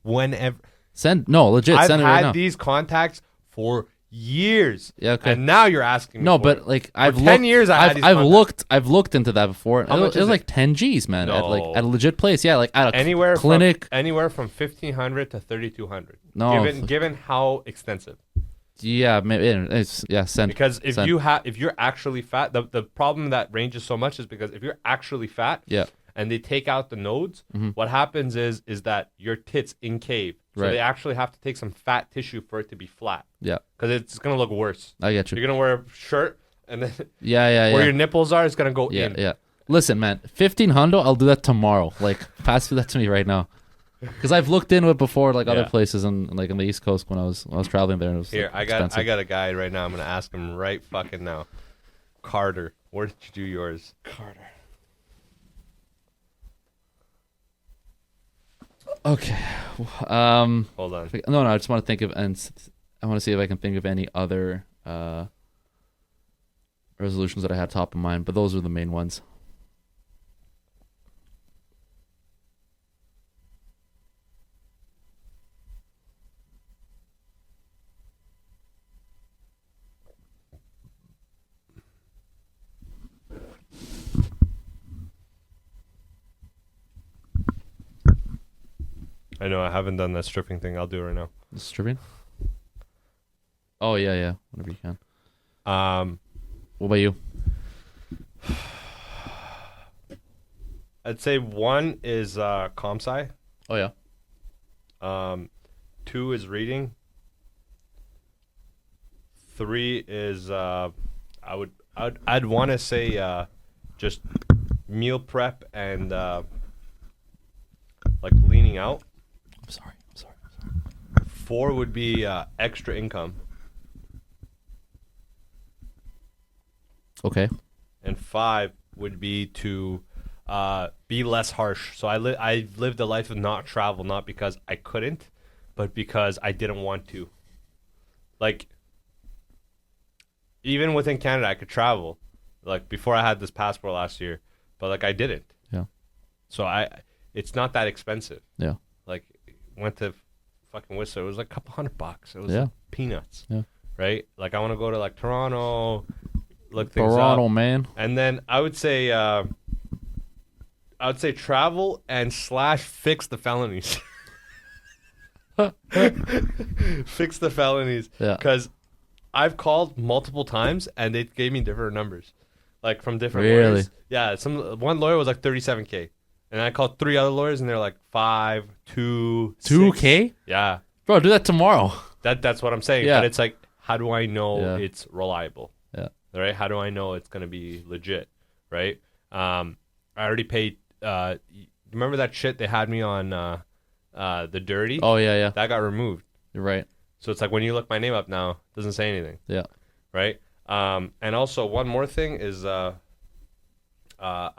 S2: whenever.
S3: Legit, send it right now.
S2: I've had these contacts for years.
S3: Yeah, okay.
S2: And now you're asking me
S3: No,
S2: for
S3: but
S2: it.
S3: like
S2: I've 10 years
S3: I've looked into that before.
S2: How much
S3: it was
S2: is
S3: like
S2: it?
S3: 10 G's, man.
S2: No.
S3: At a legit place. Yeah, like at a clinic.
S2: Anywhere from $1,500 to $3,200.
S3: No.
S2: Given how extensive.
S3: Yeah, maybe send.
S2: Because if you're actually fat, the problem that ranges so much is because if you're actually fat, and they take out the nodes, what happens is that your tits incave. So they actually have to take some fat tissue for it to be flat.
S3: Yeah.
S2: Because it's gonna look worse.
S3: I get you.
S2: You're gonna wear a shirt and then
S3: Yeah.
S2: where your nipples are is gonna go
S3: Yeah,
S2: in.
S3: yeah. Listen, man, 1500, I'll do that tomorrow. Like, pass that to me right now. Because I've looked into it before, like other
S2: Yeah.
S3: places, and like on the East Coast when I was traveling there. And it was
S2: Here,
S3: like,
S2: I
S3: expensive.
S2: got a guy right now. I'm gonna ask him right fucking now. Carter, where did you do yours?
S3: Carter. Okay.
S2: Hold on.
S3: No, I just want to think of, and I want to see if I can think of any other resolutions that I had top of mind. But those are the main ones.
S2: I know I haven't done that stripping thing. I'll do it right now.
S3: Stripping? Oh yeah. Whenever you can. What about you?
S2: I'd say 1 is comp-sci.
S3: Oh yeah.
S2: 2 is reading. 3 is I'd want to say just meal prep and like leaning out.
S3: I'm sorry.
S2: 4 would be extra income,
S3: Okay.
S2: and 5 would be to be less harsh. So I lived a life of not travel, not because I couldn't, but because I didn't want to. Like, even within Canada, I could travel. Like, before I had this passport last year, but like I didn't.
S3: Yeah.
S2: So it's not that expensive.
S3: Yeah.
S2: Like, went to fucking Whistler. It was like a couple $100. It was
S3: Yeah.
S2: like peanuts.
S3: Yeah.
S2: Right? Like, I want to go to like Toronto, look things
S3: Toronto,
S2: up.
S3: man.
S2: And then I would say travel and / fix the felonies. Fix the felonies.
S3: Yeah.
S2: Because I've called multiple times and they gave me different numbers, like from different
S3: Really?
S2: lawyers. Yeah, one lawyer was like 37K, and I called 3 other lawyers and they're like 5, 2, 6.
S3: 2K?
S2: Yeah,
S3: Bro, do that tomorrow.
S2: that's what I'm saying.
S3: Yeah.
S2: But it's like, how do I know
S3: Yeah.
S2: it's reliable?
S3: Yeah.
S2: Right? How do I know it's gonna be legit? Right? I already paid. Remember that shit they had me on the Dirty?
S3: Oh yeah.
S2: That got removed.
S3: You're right.
S2: So it's like when you look my name up now, it doesn't say anything.
S3: Yeah.
S2: Right? And also one more thing is I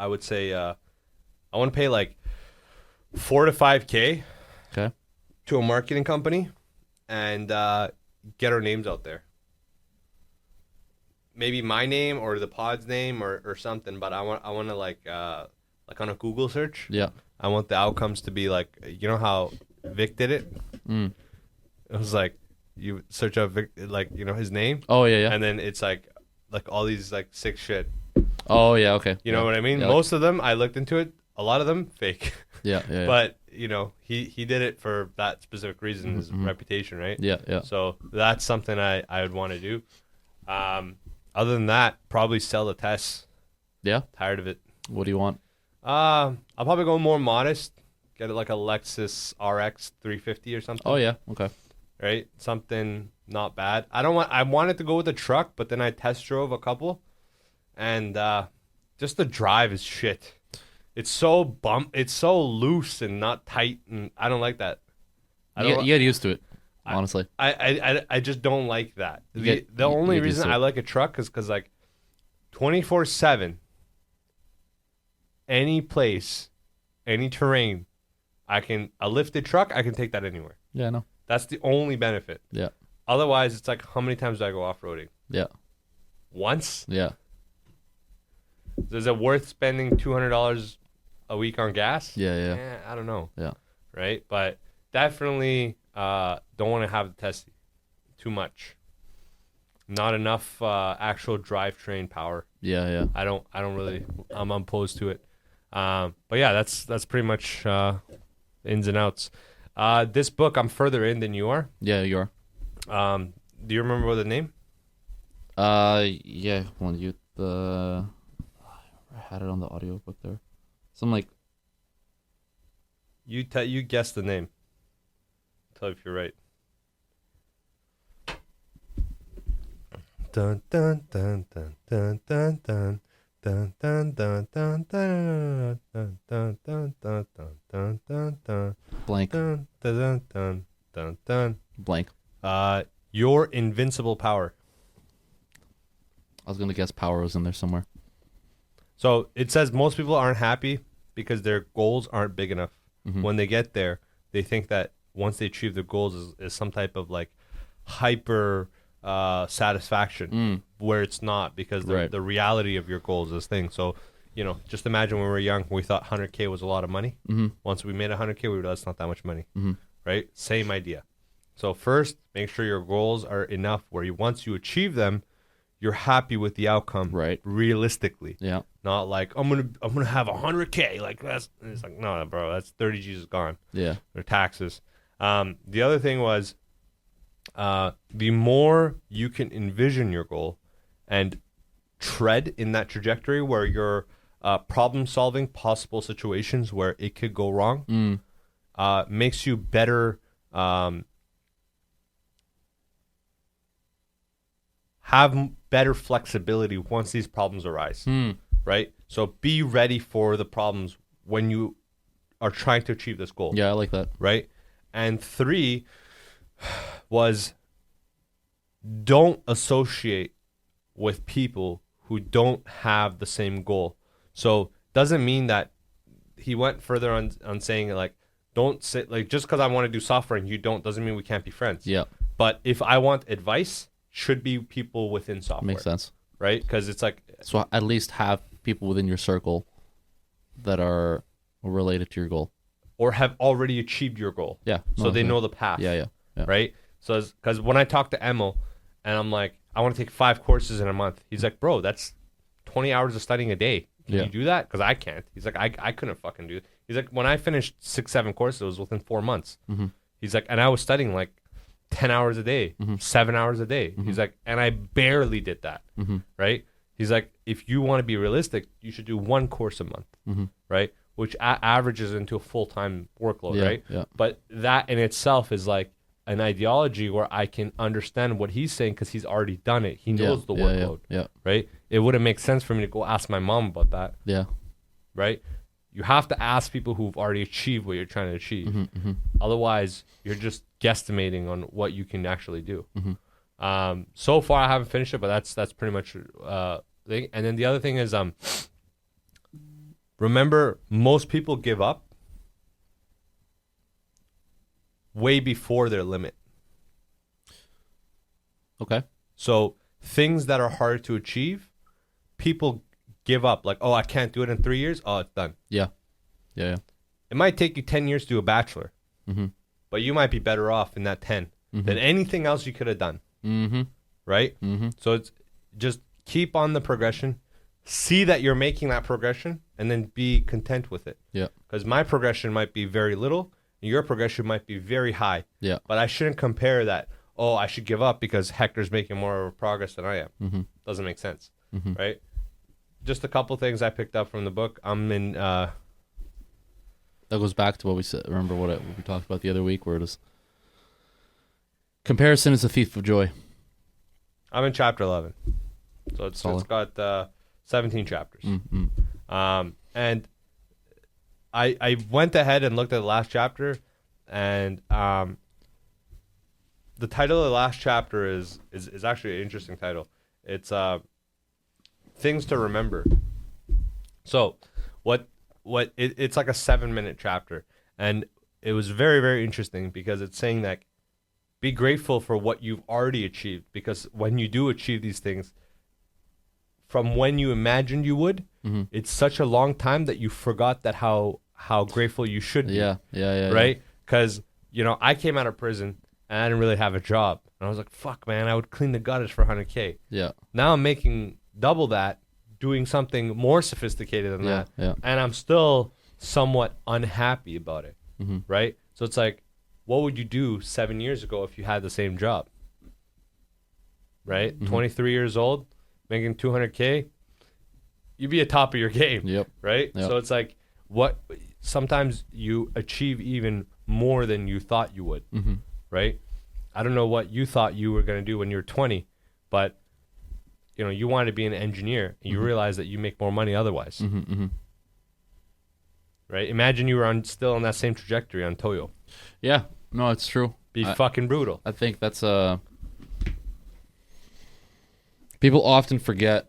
S2: would say I want to pay like 4 to 5K
S3: Okay.
S2: to a marketing company and get our names out there. Maybe my name or the pod's name or something, but I want to like on a Google search.
S3: Yeah.
S2: I want the outcomes to be like, you know how Vic did it?
S3: Mm.
S2: It was like you search up Vic, like, you know, his name,
S3: Oh yeah.
S2: and then it's like all these like sick shit.
S3: Oh yeah. Okay.
S2: You know what I mean?
S3: Yeah,
S2: Most of them, I looked into it. A lot of them fake,
S3: Yeah.
S2: but you know, he did it for that specific reason, his reputation, right?
S3: Yeah.
S2: So that's something I would want to do. Other than that, probably sell the tests.
S3: Yeah.
S2: Tired of it.
S3: What do you want?
S2: I'll probably go more modest. Get it like a Lexus RX 350 or something.
S3: Oh yeah. Okay.
S2: Right? Something not bad. I wanted to go with a truck, but then I test drove a couple, and just the drive is shit. It's so it's so loose and not tight, and I don't like that.
S3: You get used to it. Honestly.
S2: I just don't like that.
S3: You
S2: The only
S3: get used
S2: reason
S3: to it.
S2: I like a truck is because like 24/7, any place, any terrain, a lifted truck, I can take that anywhere.
S3: Yeah. No.
S2: That's the only benefit.
S3: Yeah.
S2: Otherwise, it's like, how many times do I go off-roading?
S3: Yeah.
S2: Once?
S3: Yeah.
S2: Is it worth spending $200 a week on gas?
S3: Yeah.
S2: I don't know.
S3: Yeah.
S2: Right? But definitely don't want to have the testing too much. Not enough actual drivetrain power.
S3: Yeah.
S2: I don't really. I'm opposed to it. But yeah, that's pretty much ins and outs. This book, I'm further in than you are.
S3: Yeah. You are.
S2: Do you remember the name?
S3: Yeah. One you I had it on the audiobook there. Some like
S2: You guess the name. Tell if you're right. dun dun dun dun dun dun dun. Dun dun dun dun dun dun dun dun dun dun dun dun
S3: Blank.
S2: dun dun dun dun dun.
S3: Blank.
S2: Your invincible power.
S3: I was gonna guess power was in there somewhere.
S2: So it says most people aren't happy because their goals aren't big enough. When they get there, they think that once they achieve their goals is some type of like hyper satisfaction, where it's not, because the reality of your goals is this thing. So, just imagine when we were young, we thought 100K was a lot of money. Once we made 100K, we realized it's not that much money, right? Same idea. So first, make sure your goals are enough where once you achieve them, you're happy with the outcome,
S3: right?
S2: Realistically,
S3: yeah.
S2: Not like I'm gonna have 100K. Like it's like, no, bro, that's 30 G's gone.
S3: Yeah,
S2: or taxes. The other thing was, the more you can envision your goal and tread in that trajectory where you're problem solving possible situations where it could go wrong, makes you better. Have better flexibility once these problems arise, right? So be ready for the problems when you are trying to achieve this goal.
S3: Yeah, I like that.
S2: Right? And 3 was, don't associate with people who don't have the same goal. So doesn't mean that he went further on saying like, don't sit like, just because I want to do software and you don't, doesn't mean we can't be friends.
S3: Yeah.
S2: But if I want advice, should be people within software.
S3: Makes sense.
S2: Right? Because it's like,
S3: so at least have people within your circle that are related to your goal,
S2: or have already achieved your goal.
S3: Yeah.
S2: So they know the path.
S3: Yeah.
S2: Right? So because when I talk to Emil and I'm like, I want to take 5 courses in a month, he's like, bro, that's 20 hours of studying a day. Can you do that? Because I can't. He's like, I couldn't fucking do it. He's like, when I finished 6-7 courses, it was within 4 months. He's like, and I was studying like 10 hours a day, 7 hours a day. He's like, and I barely did that. Right? He's like, if you want to be realistic, you should do 1 course a month. Right? Which averages into a full-time workload. Right?
S3: Yeah.
S2: But that in itself is like an ideology where I can understand what he's saying because he's already done it. He knows the workload.
S3: Yeah.
S2: Right? It wouldn't make sense for me to go ask my mom about that.
S3: Yeah.
S2: Right? You have to ask people who've already achieved what you're trying to achieve. Otherwise, you're just guesstimating on what you can actually do. So far, I haven't finished it, but that's pretty much thing. And then the other thing is, remember, most people give up way before their limit.
S3: Okay.
S2: So things that are hard to achieve, people give up. Like, oh, I can't do it in 3 years. Oh, it's done.
S3: Yeah.
S2: It might take you 10 years to do a bachelor, but you might be better off in that 10 than anything else you could have done. Right? So it's just keep on the progression, see that you're making that progression, and then be content with it.
S3: Yeah.
S2: Because my progression might be very little, and your progression might be very high.
S3: Yeah.
S2: But I shouldn't compare that. Oh, I should give up because Hector's making more progress than I am. Doesn't make sense. Right? Just a couple things I picked up from the book. I'm in.
S3: That goes back to what we said. Remember what we talked about the other week, where it is comparison is a thief of joy.
S2: I'm in chapter 11, so it's got 17 chapters. And I went ahead and looked at the last chapter, and the title of the last chapter is actually an interesting title. It's things to remember. So it's like a 7-minute chapter, and it was very, very interesting because it's saying that be grateful for what you've already achieved, because when you do achieve these things from when you imagined you would, it's such a long time that you forgot that how grateful you should be.
S3: Yeah.
S2: Right? Because I came out of prison and I didn't really have a job, and I was like, fuck, man, I would clean the gutters for 100K.
S3: Yeah.
S2: Now I'm making double that, doing something more sophisticated than that.
S3: Yeah.
S2: And I'm still somewhat unhappy about it. Right? So it's like, what would you do 7 years ago if you had the same job? Right? 23 years old, making 200K, you'd be at top of your game.
S3: Yep.
S2: Right?
S3: Yep.
S2: So it's like, sometimes you achieve even more than you thought you would. Right? I don't know what you thought you were going to do when you were 20, but you wanted to be an engineer, and you realize that you make more money otherwise. Right? Imagine you were still on that same trajectory on Toyo.
S3: Yeah, no, it's true.
S2: Be fucking brutal.
S3: I think that's people often forget,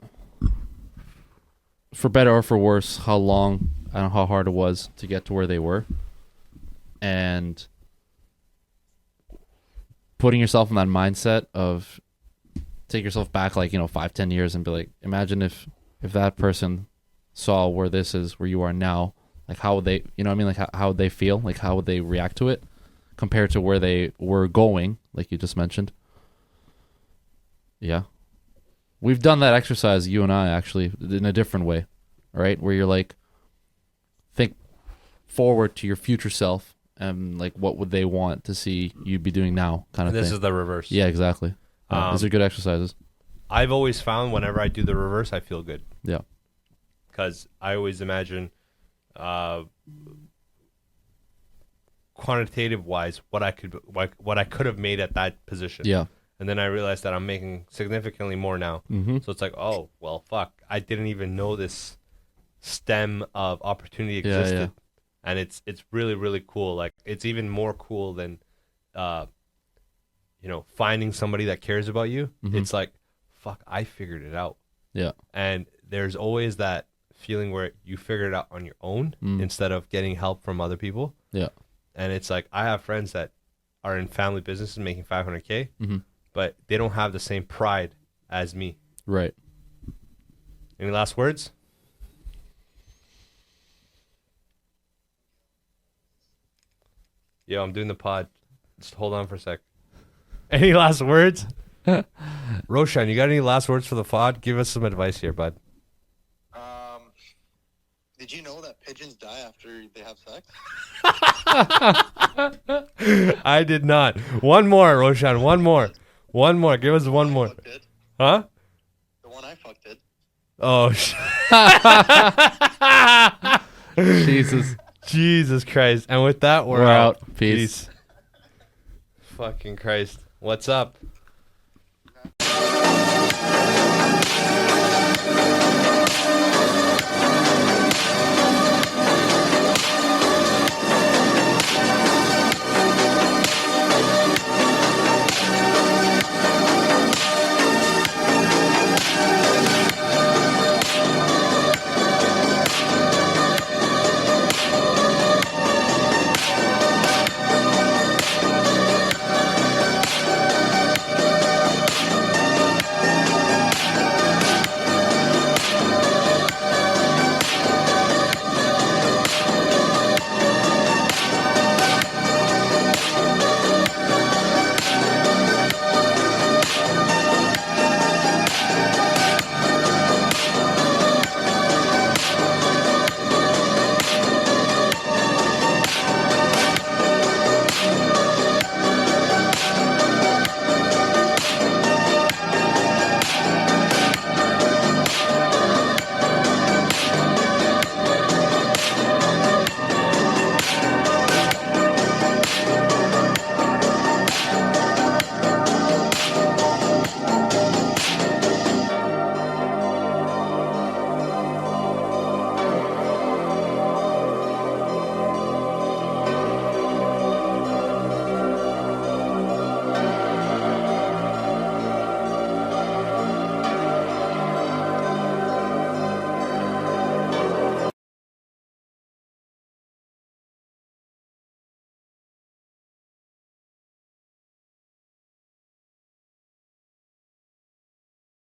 S3: for better or for worse, how long and how hard it was to get to where they were. And putting yourself in that mindset of take yourself back 5-10 years and be like, imagine if that person saw where this is, where you are now, like how would they, how would they feel, like how would they react to it compared to where they were going, like you just mentioned. Yeah. We've done that exercise, you and I, actually, in a different way, right? Where you're like, think forward to your future self and like what would they want to see you be doing now, kind of thing.
S2: This is the reverse.
S3: Yeah, exactly. These are good exercises.
S2: I've always found whenever I do the reverse, I feel good.
S3: Yeah.
S2: Because I always imagine quantitative wise what I could have made at that position.
S3: Yeah.
S2: And then I realized that I'm making significantly more now. So it's like, oh, well, fuck. I didn't even know this stem of opportunity existed.
S3: Yeah.
S2: And it's really, really cool. Like, it's even more cool than, finding somebody that cares about you. It's like, fuck, I figured it out.
S3: Yeah.
S2: And there's always that feeling where you figure it out on your own instead of getting help from other people.
S3: Yeah.
S2: And it's like, I have friends that are in family businesses making $500K, but they don't have the same pride as me.
S3: Right.
S2: Any last words? Yo, I'm doing the pod. Just hold on for a sec. Any last words? Roshan, you got any last words for the pod? Give us some advice here, bud.
S4: Did you know that pigeons die after they have sex?
S2: I did not. One more, Roshan. One more. Give us one more. Huh?
S4: The one I fucked did.
S2: Oh, Jesus Christ. And with that, we're out.
S3: Peace.
S2: Fucking Christ. What's up?